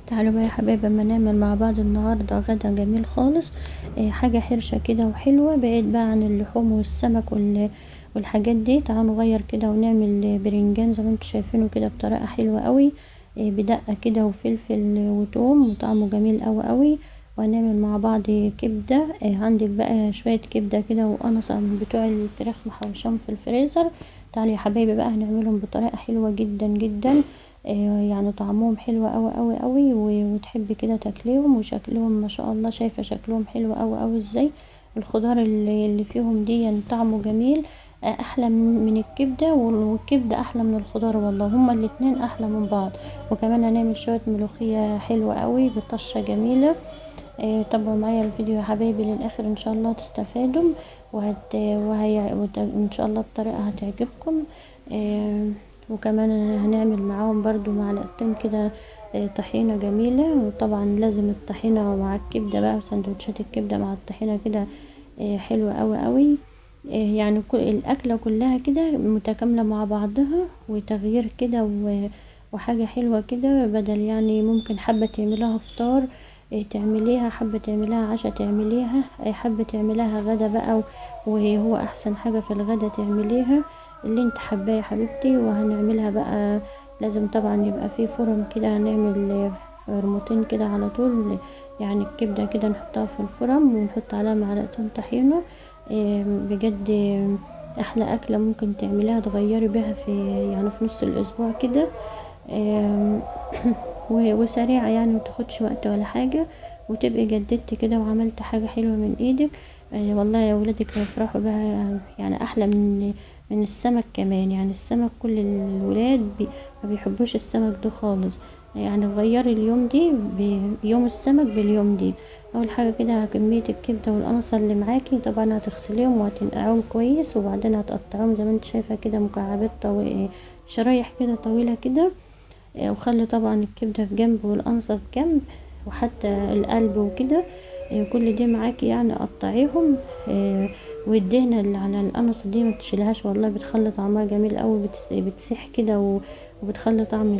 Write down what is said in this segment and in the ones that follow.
تعالوا بقى يا حبايبي اما نعمل مع بعض النهارده غدا جميل خالص. حاجه حرشه كده وحلوه بعيد بقى عن اللحوم والسمك والحاجات دي. تعالوا نغير كده ونعمل برنجان زي ما انتم شايفينه كده بطريقه حلوه قوي. بدقه كده وفلفل وتوم وطعمه جميل قوي قوي. وهنعمل مع بعض كبده. عندك بقى شويه كبده كده وقنصه من بتوع الفراخ محوشاهم في الفريزر. تعالوا يا حبايبي بقى هنعملهم بطريقه حلوه جدا جدا. يعني طعمهم حلو قوي قوي قوي وتحبي كده تاكليهم وشكلهم ما شاء الله. شايفه شكلهم حلو قوي قوي ازاي. الخضار اللي فيهم دي يعني طعمه جميل. احلى من الكبده والكبده احلى من الخضار والله. هما الاتنين احلى من بعض. وكمان هنعمل شويه ملوخيه حلوه قوي بطشه جميله. تابعوا معايا الفيديو يا حبايبي للاخر ان شاء الله تستفادوا. ان شاء الله الطريقه هتعجبكم. وكمان هنعمل معاهم برضو معلقتين كده طحينة جميلة. وطبعا لازم الطحينة مع الكبدة بقى وسندوتشات الكبدة مع الطحينة كده حلوة قوي قوي. يعني كل الأكلة كلها كده متكاملة مع بعضها وتغيير كده وحاجة حلوة كده. بدل يعني ممكن حبة تعملها فطار تعمليها، حبة تعمليها عشاء تعمليها، حبة تعمليها غدا بقى. وهو أحسن حاجة في الغدا تعمليها اللي انت حباه يا حبيبتي. وهنعملها بقى لازم طبعا يبقى فيه فرن كده. هنعمل فرمتين كده على طول. يعني الكبدة كده نحطها في الفرن ونحط عليها معلقتين طحينة. بجد احلى اكلة ممكن تعمليها تغيري بيها في يعني في نص الاسبوع كده. آم، وسريعة يعني متاخدش وقت ولا حاجة. وتبقي جددت كده وعملت حاجة حلوة من ايدك. والله يا ولادك هيفرحوا بها. يعني احلى من السمك كمان. يعني السمك كل الولاد ما بيحبوش السمك ده خالص. يعني غيري اليوم دي بيوم السمك باليوم دي. اول حاجه كده كميه الكبده والقنصه اللي معاكي طبعا هتغسليهم وهتنقعهم كويس. وبعدين هتقطعيهم زي ما انت شايفه كده مكعبات شرايح كده طويله كده. وخلي طبعا الكبدة في جنب والقنصة في جنب وحتى القلب وكده. كل دي معاكي يعني قطعيهم. والدهنة اللي على القنصة دي ما تشيلهاش والله بتخلي طعمها جميل قوي. بتسيح كده وبتخلي طعم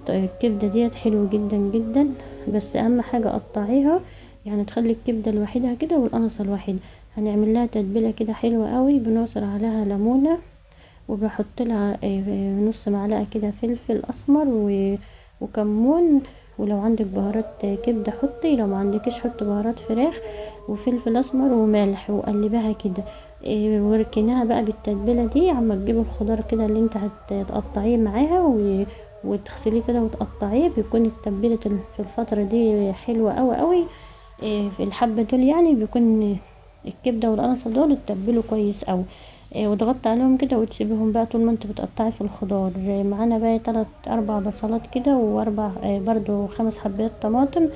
الكبدة ديت حلو جدا جدا. بس اهم حاجة قطعيها يعني تخلي الكبدة لوحدها كده والقنصة لوحدها. هنعمل لها تتبيلة كده حلوة قوي. بنعصر عليها ليمونة وبحط لها نص معلقة كده فلفل اسمر وكمون. ولو عندك بهارات كبدة حطي، لو ما عندكش حطي بهارات فراخ وفلفل اسمر وملح وقلبها كده. وركناها بقى بالتتبيلة دي عما تجيب الخضار كده اللي انت هتقطعيه معاها وتغسليه كده وتقطعيه. بيكون التتبيلة في الفترة دي حلوة قوي قوي. في الحبة دول يعني بيكون الكبدة والقرصة دول اتبلوا كويس قوي. وتغطي عليهم كده وتسيبيهم بقى طول ما انت بتقطعي في الخضار. معانا بقى 3 4 بصلات كده واربع برضو 5 حبات طماطم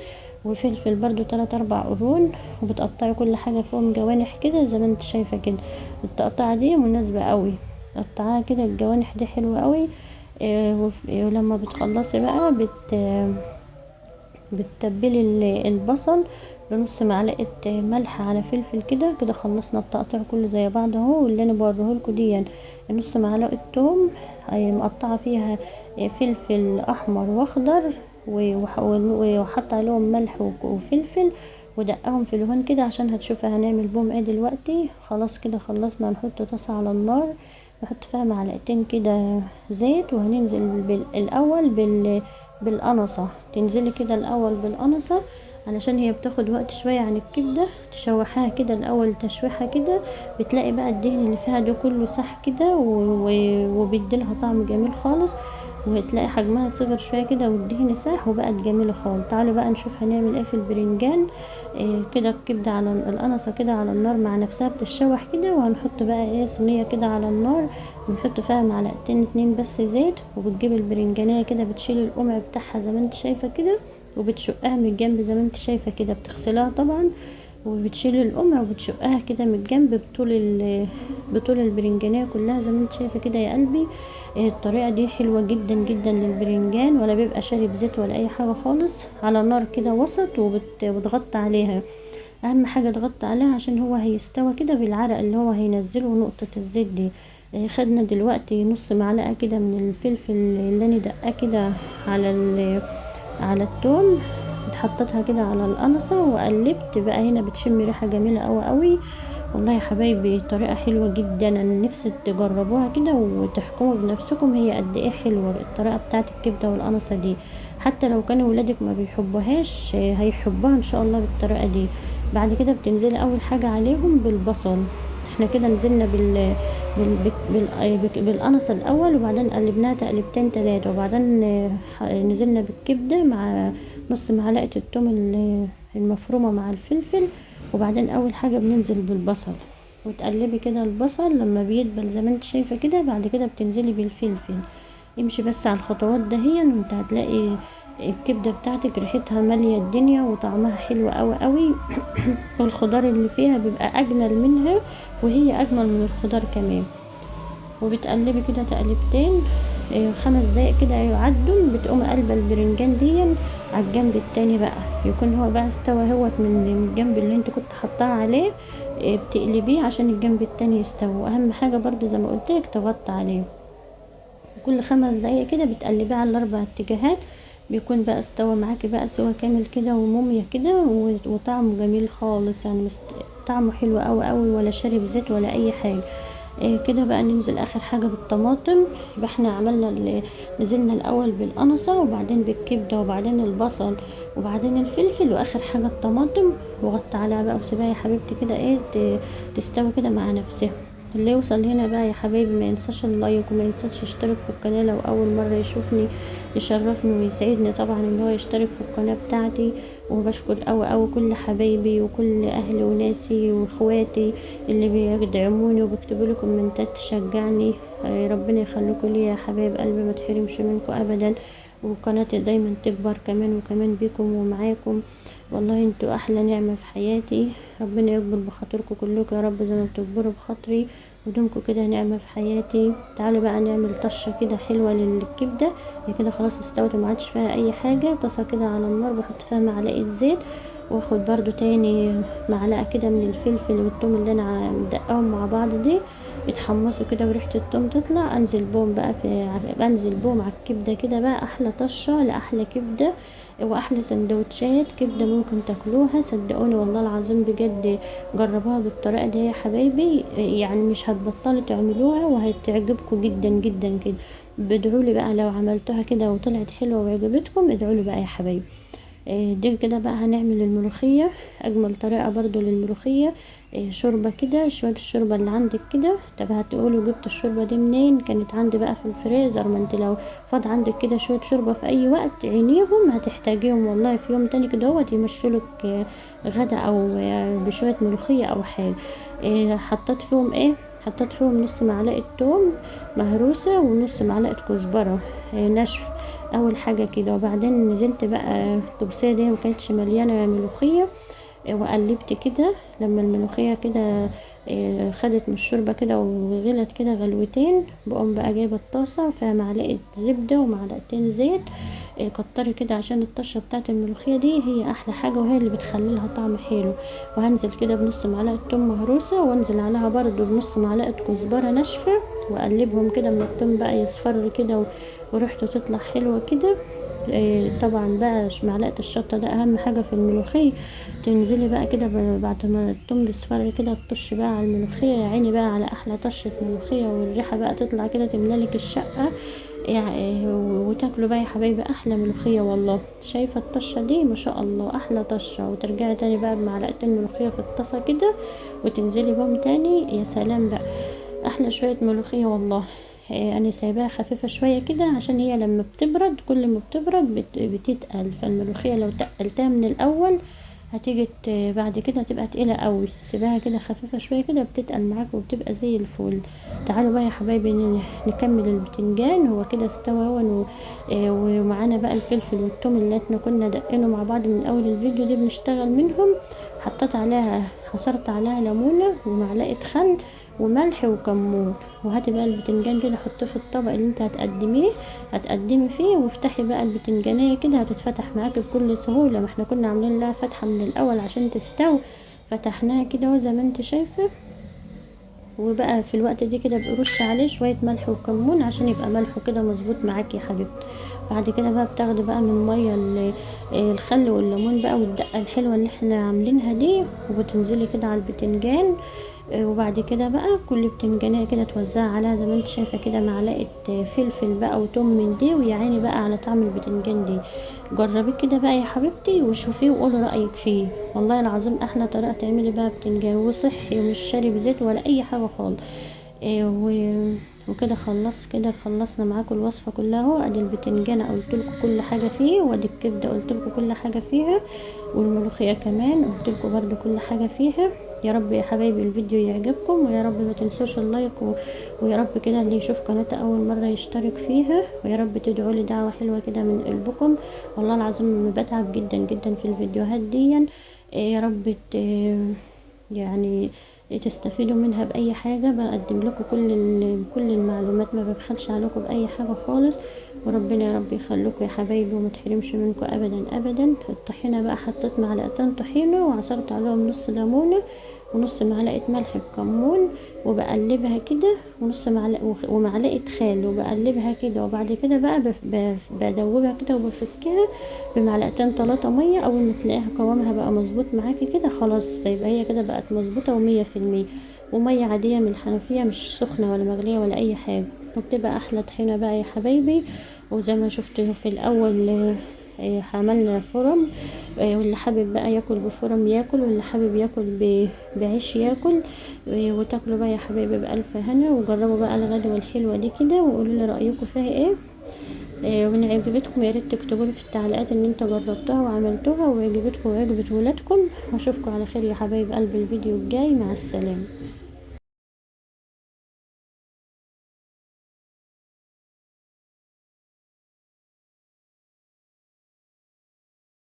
وفلفل برضو 3 4 قرون. وبتقطعي كل حاجة فيهم جوانح كده زي ما انت شايفة كده. التقطيعة دي مناسبة قوي. قطعها كده الجوانح دي حلوة قوي. ولما بتخلصي بقى بتتبلي البصل بنص معلقه ملح على فلفل كده كده. خلصنا التقطيع كله زي بعض اهو. واللي انا بوريهولكوا دي يعني نص معلقه توم مقطعه فيها فلفل احمر واخضر وحط عليهم ملح وفلفل ودقهم في الهون كده عشان هتشوفي هنعمل بهم ايه دلوقتي. خلاص كده خلصنا. نحط طاسه على النار نحط فيها معلقتين كده زيت. وهننزل الاول بالقنصة. تنزلي كده الاول بالقنصة علشان هي بتاخد وقت شوية عن الكبدة. تشوحها كده الاول تشويحة كده. بتلاقي بقى الدهن اللي فيها ده كله صح كده وبيديلها طعم جميل خالص. وهتلاقي حجمها صغر شوية كده والدهن ساح وبقت جميلة خالص. تعالوا بقى نشوف هنعمل ايه في البرنجان. كده الكبدة على القنصة كده على النار مع نفسها بتتشوح كده. وهنحط بقى ايه صينية كده على النار بنحط فيها معلقتين 2 بس زيت. وبتجيب البرنجانية كده بتشيل القمع بتاعها زي ما انت شايفة كده وبتشقها من الجنب زي ما انت شايفة كده. بتغسلها طبعا وبتشيل القمع وبتشقها كده من الجنب بطول البرنجانية كلها زي ما انت شايفة كده يا قلبي. الطريقة دي حلوة جدا جدا للبرنجان ولا بيبقى شارب زيت ولا اي حاجة خالص. على نار كده وسط وبتغطي عليها. اهم حاجة تغطي عليها عشان هو هيستوى كده بالعرق اللي هو هينزله نقطة الزيت دي. خدنا دلوقتي نص معلقة كده من الفلفل اللي انا دقاه كده على على التوم، حطيتها كده على القنصة وقلبت بقى. هنا بتشم ريحة جميلة قوي قوي والله يا حبايبي، طريقة حلوة جدا. انا نفسي تجربوها كده وتحكموا بنفسكم هي قد ايه حلوة الطريقة بتاعت الكبدة والقنصة دي. حتى لو كانوا ولادك ما بيحبوهاش هيحبوها ان شاء الله بالطريقة دي. بعد كده بتنزلي اول حاجة عليهم بالبصل. احنا كده نزلنا بالقنصة الاول، وبعدين قلبناها تقلبتين تلاتة، وبعدين نزلنا بالكبدة مع نص معلقة التوم المفرومة مع الفلفل. وبعدين اول حاجة بننزل بالبصل وتقلبي كده البصل لما بيدبل زي ما انت شايفة كده. بعد كده بتنزلي بالفلفل. امشي بس على الخطوات دهيا وانت هتلاقي الكبدة بتاعتك ريحتها مالية الدنيا وطعمها حلو قوي قوي. والخضار اللي فيها بيبقى اجمل منها، وهي اجمل من الخضار كمان. وبتقلبي كده تقلبتين 5 دقايق كده يعدوا، بتقوم قلبة البرنجان دي على الجنب التاني بقى، يكون هو بقى استوى هوت من الجنب اللي انت كنت حطاه عليه. بتقلبيه عشان الجنب التاني يستوى. اهم حاجة برضو زي ما قلت لك تغطي عليه. كل 5 دقايق كده بتقلبيه على الاربع اتجاهات، بيكون بقى استوى معاكي بقى سوا كامل كده وموميا كده وطعمه جميل خالص يعني طعمه حلو قوي قوي، ولا شارب زيت ولا اي حاجه. كده بقى ننزل اخر حاجه بالطماطم. يبقى احنا عملنا نزلنا الاول بالقنصه، وبعدين بالكبده، وبعدين البصل، وبعدين الفلفل، واخر حاجه الطماطم. وغطي عليها بقى وسيبها يا حبيبتي كده تستوي كده مع نفسها. اللي يوصل هنا بقى يا حبايبي ما ينساش اللايك، وما ينساش يشترك في القناه. لو اول مره يشوفني يشرفني ويسعدني طبعا ان هو يشترك في القناه بتاعتي. وبشكر قوي كل حبايبي وكل اهلي وناسي واخواتي اللي بيدعموني وبيكتبوا لي كومنتات تشجعني. ربنا يخليكم لي يا حبايب قلبي، ما تحرمش منكم ابدا، وقناتي دايما تكبر كمان وكمان بيكم ومعاكم. والله انتوا احلى نعمة في حياتي. ربنا يكبر بخاطركم كلكم يا رب زي ما بتكبروا بخاطري، ودومكم كده نعمة في حياتي. تعالوا بقى نعمل طشة كده حلوة للكبدة. هي كده خلاص استوت وما عادش فيها اي حاجة. طاسة كده على النار بحط فيها معلقة زيت، واخد برضو تاني معلقة كده من الفلفل والثوم اللي انا مدقاهم مع بعض دي، يتحمصوا كده وريحة الثوم تطلع. بنزل بوم على الكبدة كده بقى. احلى طشة لاحلى كبدة واحلى سندوتشات كبدة ممكن تاكلوها، صدقوني والله العظيم بجد. جربوها بالطريقة دي يا حبايبي، يعني مش هتبطلوا تعملوها وهتعجبكم جدا جدا كده. بادعولي بقى لو عملتوها كده وطلعت حلوة وعجبتكم، ادعولي بقى يا حبايبي. دي كده بقى هنعمل الملوخية. اجمل طريقة برضو للملوخية شوربة كده. شوية الشوربة اللي عندك كده، طب هتقولوا جبت الشوربة دي منين؟ كانت عندي بقى في الفريزر. ما انت لو فاض عندك كده شوية شوربة في اي وقت عينيهم هتحتاجيهم والله في يوم تاني كده هو يمشولك غدا او بشوية ملوخية او حاجة. حطيت فيهم حطيت فيهم نص معلقة توم مهروسة ونص معلقة كزبرة ناشف اول حاجة كده. وبعدين نزلت بقى الطبسية دي مكانتش مليانة ملوخية، وقلبت كده لما الملوخية كده خدت من الشوربة كده وغلت كده غلوتين. بقوم بقى جايبة الطاسة فيها معلقة زبدة ومعلقتين زيت. كتري كده عشان الطشة بتاعت الملوخية دي هي احلى حاجة وهي اللي بتخلي لها طعم حلو. وهنزل كده بنص معلقة توم مهروسة، وانزل عليها برضو بنص معلقة كزبرة ناشفة، واقلبهم كده من التوم بقى يصفر كده وريحته تطلع حلوة كده. طبعا بقى معلقة الشطة ده اهم حاجة في الملوخية. تنزلي بقى كده بعد ما التوم بيصفر كده تطش بقى على الملوخية. يا عيني بقى على احلى طشة ملوخية، والريحة بقى تطلع كده تملالك الشقة يعني. وتاكلوا بقى يا حبايبي احلى ملوخية والله. شايفة الطشة دي ما شاء الله احلى طشة. وترجعي تاني بقى بمعلقتين ملوخية في الطاسة كده وتنزلي بهم تاني. يا سلام بقى احلى شوية ملوخية والله. انا سايباها خفيفة شوية كده عشان هي لما بتبرد كل ما بتبرد بتتقل. فالملوخية لو تقلتها من الاول هتيجي بعد كده هتبقى تقيلة قوي. سيبها كده خفيفة شوية كده بتتقل معاك وبتبقى زي الفل. تعالوا بقى يا حبايبي نكمل البتنجان. هو كده استوى هو ومعانا بقى الفلفل والثوم اللي احنا كنا دقينه مع بعض من اول الفيديو دي بنشتغل منهم. حطيت عليها عصرت عليها ليمونة ومعلقة خل وملح وكمون. وهاتي بقى البتنجان كده حطيه في الطبق اللي انت هتقدمي فيه، وافتحي بقى البتنجانية كده هتتفتح معاكي بكل سهولة. ما احنا كنا عاملين لها فتحة من الاول عشان تستوي، فتحناها كده زي ما انت شايفة. وبقى في الوقت دي كده برش عليه شويه ملح وكمون عشان يبقى ملحه كده مظبوط معاكي يا حبيبتي. بعد كده بقى بتاخدي بقى من ميه الخل والليمون بقى والدقه الحلوه اللي احنا عاملينها دي، وبتنزلي كده على البتنجان. وبعد كده بقى كل بتنجانية كده توزعي عليها زي ما انت شايفة كده معلقة فلفل بقى وتوم من دي، ويا عيني بقى على طعم البتنجان دي. جربيه كده بقى يا حبيبتي وشوفيه وقولي رأيك فيه. والله العظيم احلى طريقة تعملي بقى بتنجان، وصحي ومش شارب زيت ولا اي حاجة خالص. وكده كده خلصنا معاكم الوصفة كلها اهو. ادي البتنجان قلتلكوا كل حاجة فيه، وادي الكبدة قلتلكوا كل حاجة فيها، والملوخية كمان قلتلكوا برضو كل حاجة فيها. يا رب يا حبايبي الفيديو يعجبكم، ويا رب ما تنسوش اللايك ويا رب كده اللي يشوف قناتي اول مرة يشترك فيها، ويا رب تدعوا لي دعوة حلوة كده من قلبكم. والله العظيم بتعب جدا جدا في الفيديوهات دي. يا رب يعني تستفيدوا منها بأي حاجة. بقدم لكم كل المعلومات، ما ببخلش عليكم بأي حاجة خالص. وربنا يا رب يخليكم يا حبايبي وما تحرمش منكم أبدا أبدا. الطحينة بقى حطيت معلقتين طحينة وعصرت عليهم نص ليمونة ونص معلقة ملح بكمون، وبقلبها كده ونص معلقة ومعلقة خل، وبقلبها كده. وبعد كده بقى بدوبها كده وبفكها بمعلقتين 3 مية. اول ما تلاقيها قوامها بقى مظبوط معاكي كده خلاص، يبقى هي كده بقت مظبوطة و100%. ومية عادية من الحنفية، مش سخنة ولا مغلية ولا اي حاجة، وبتبقى احلى طحينة بقى يا حبايبي. وزي ما شفتوا في الاول عملنا فرم. واللي حابب بقى ياكل بفرم ياكل، واللي حابب ياكل بعيش ياكل. وتاكلوا بقى يا حبايبي بألف هنا. وجربوا بقى الغدوة الحلوة دي كده وقولوا لي رأيكم فيها ايه. وان عجبتكم يا ريت تكتبوا لي في التعليقات ان انتوا جربتوها وعملتوها وعجبتكم وعجبت ولادكم. واشوفكم على خير يا حبايب قلب الفيديو الجاي. مع السلامه.